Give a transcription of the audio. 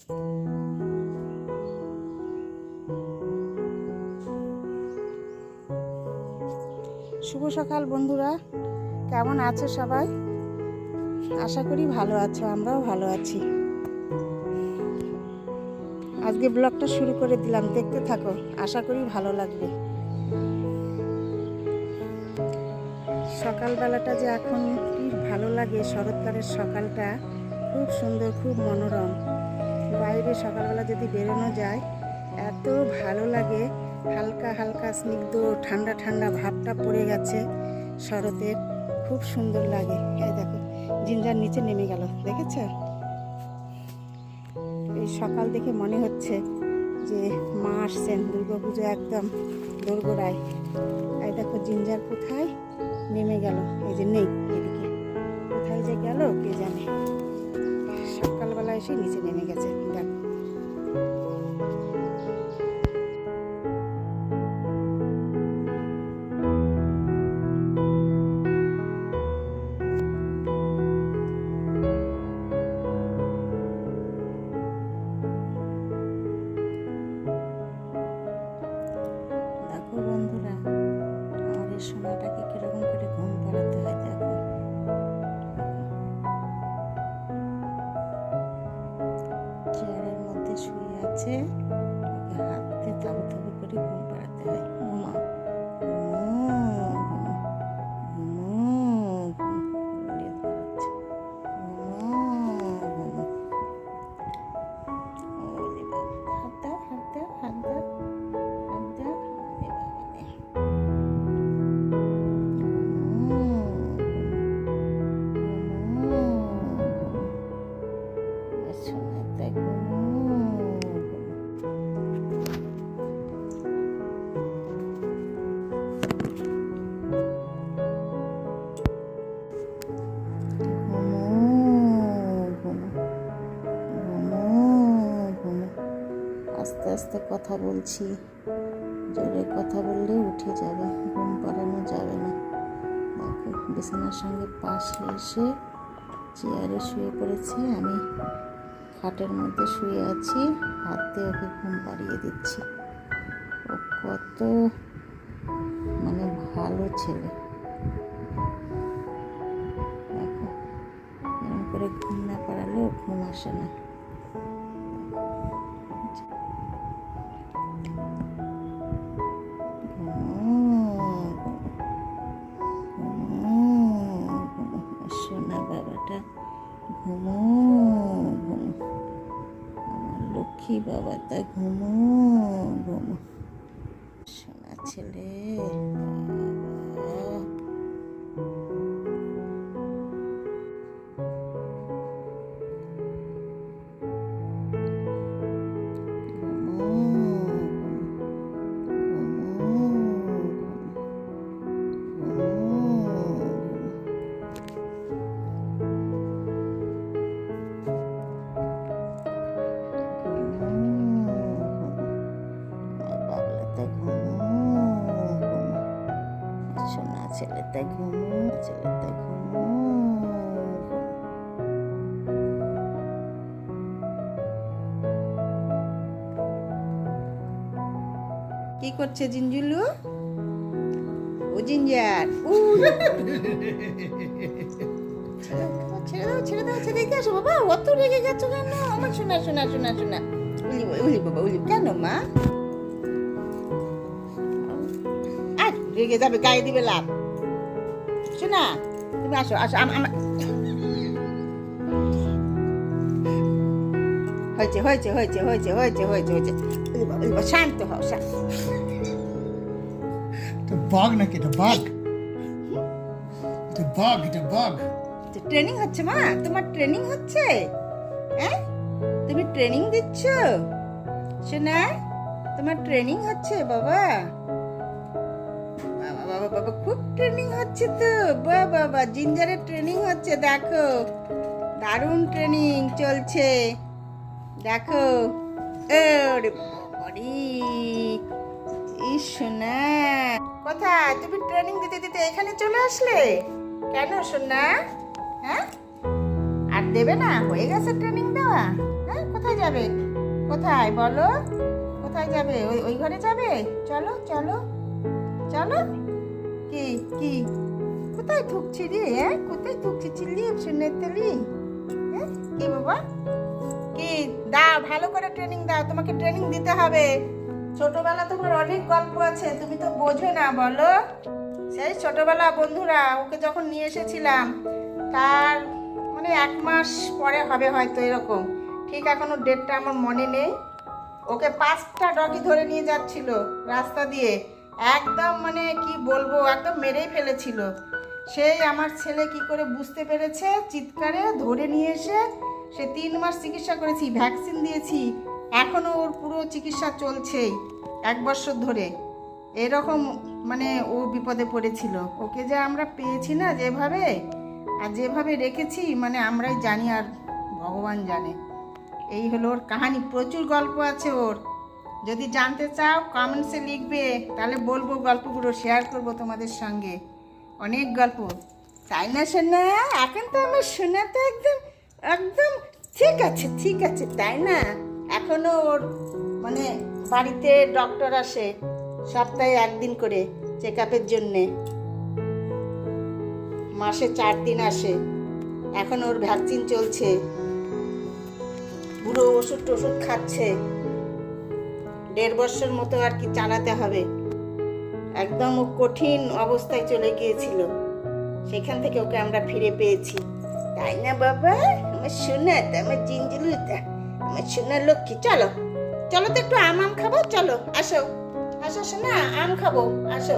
শুভ সকাল বন্ধুরা, কেমন আছো সবাই? আশা করি ভালো আছো, আমরাও ভালো আছি। আজকে ব্লগটা শুরু করে দিলাম, দেখতে থাকো, আশা করি ভালো লাগবে। সকালবেলাটা যে এখন কি ভালো লাগে, শরৎকালের সকালটা খুব সুন্দর, খুব মনোরম। বাইরে সকালবেলা যদি বেরোনো যায় এত ভালো লাগে, হালকা হালকা স্নিগ্ধ ঠান্ডা ঠান্ডা ভাবটা পড়ে গেছে শরতের, খুব সুন্দর লাগে। এই দেখো জিঞ্জার নিচে নেমে গেল, দেখেছ? এই সকাল দেখে মনে হচ্ছে যে মা আসছেন, দুর্গাপুজো একদম দোরগোড়ায়। এই দেখো জিঞ্জার কোথায় নেমে গেল, এই যে নেই, এদিকে কোথায় যে গেল কে জানে। সকালবেলা এসে নিচে নেমে গেছে, দেখো। বন্ধুরা, আমাদের সময়টাকে কিরকম করে ঘুম পাড়াতে হয় দেখো। চেয়ারের মধ্যে শুয়ে আছে, ওকে হাত দিয়ে থাবু থাবু করে ঘুম পাড়াতে হয়। ঘুমা আস্তে আস্তে কথা বলছি, জোরে কথা বললে উঠে যাবে, ঘুম পাড়ানো যাবে না। দেখো বিছানার সঙ্গে পাশে এসে চেয়ারে শুয়ে পড়েছে, আমি খাটের মধ্যে শুয়ে আছি, হাত দিয়ে ওকে ঘুম পাড়িয়ে দিচ্ছি। ও কত মানে ভালো ছেলে, দেখো এরকম করে ঘুম না পাড়ালেও ঘুম আসে না। সোনা বাবাটা ঘুমো ঘুমো, আমার লক্ষ্মী বাবাটা ঘুমো ঘুমো, সোনা ছেলে। ছেলেটা ঘুমো, ছেলেটা ঘুমো। কি করছে জিঞ্জুলু? ও জিঞ্জার, ছেড়ে দাও ছেড়ে দাও, ছেড়ে দিয়ে আসো বাবা। অত রেগে গেছো কেন আমার শোনা শোনা শোনা শোনা? উলি বাবা উলি, কেন মা? আর রেগে যাবে, গায়ে দিবে লাভ। শোনা তুমি আসো আসো, হয়েছে হয়েছে হয়েছে হয়েছে হয়েছে হয়েছে হয়েছে। শান্ত হও, বাঘ নাকি? এটা বাঘ, এটা বাঘ, এটা বাঘ। ট্রেনিং হচ্ছে মা, তোমার ট্রেনিং হচ্ছে? হ্যাঁ তুমি ট্রেনিং দিচ্ছ শোনা, তোমার ট্রেনিং হচ্ছে বাবা। বাবা বাবা খুব ট্রেনিং হচ্ছে তো, বাবা জিঞ্জারের ট্রেনিং হচ্ছে, দেখো দারুণ ট্রেনিং চলছে, দেখো। ওরে বাবারে, সোনা কোথায় তুমি ট্রেনিং দিতে দিতে এখানে চলে আসলে কেন সোনা? হ্যাঁ আর দেবে না? হয়ে গেছে ট্রেনিং দেওয়া? হ্যাঁ, কোথায় যাবে? কোথায় বলো? কোথায় যাবে? ওই ওই ঘরে যাবে? চলো চলো চলো। কি কি কোথায় থুকছি রে? হ্যাঁ, কোথায় থুকছি? চিল্লি শুনে তেলি? হ্যাঁ, কি বাবা? কি দাও, ভালো করে ট্রেনিং দাও, তোমাকে ট্রেনিং দিতে হবে। ছোটবেলা তোমার অনেক গল্প আছে, তুমি তো বোঝো না বলো। সেই ছোটবেলা বন্ধুরা ওকে যখন নিয়ে এসেছিলাম তার মানে 1 মাস পরে হবে হয়তো, এরকম ঠিক এখনো ডেটটা আমার মনে নেই। ওকে 5টা ডগি ধরে নিয়ে যাচ্ছিল রাস্তা দিয়ে, একদম মানে কি বলবো, একদম মেরেই ফেলেছিল। সেই আমার ছেলে কি করে বুঝতে পেরেছে, চিৎকারে ধরে নিয়ে এসে সে 3 মাস চিকিৎসা করেছি, ভ্যাকসিন দিয়েছি, এখনও ওর পুরো চিকিৎসা চলছেই 1 বছর ধরে। এরকম মানে ও বিপদে পড়েছিল। ওকে যে আমরা পেয়েছি না যেভাবে, আর যেভাবে রেখেছি মানে আমরাই জানি আর ভগবান জানে। এই হলো ওর কাহিনী, প্রচুর গল্প আছে ওর। যদি জানতে চাও কমেন্টসে লিখবে, তাহলে বলবো, গল্পগুলো শেয়ার করব তোমাদের সঙ্গে। অনেক গল্প, তাই না সোনা? এখন তো আমার সোনা তো একদম একদম ঠিক আছে, ঠিক আছে, তাই না? এখনো ওর মানে বাড়িতে ডক্টর আসে সপ্তাহে 1 দিন করে চেক আপের জন্যে, মাসে 4 দিন আসে। এখন ওর ভ্যাকসিন চলছে, পুরো ওষুধ টষুধ খাচ্ছে। 1.5 বছর মতো আর কি চালাতে হবে। একদম ও কঠিন অবস্থায় চলে গিয়েছিল, সেখান থেকে ওকে আমরা ফিরে পেয়েছি, তাই না বাবা? আমার সোনাটা, আমার জিঞ্জিলুটা, আমার সোনার লক্ষ্মী। চলো চলো তো একটু আম খাবো, চলো আসো আসো সোনা, আম খাবো, আসো।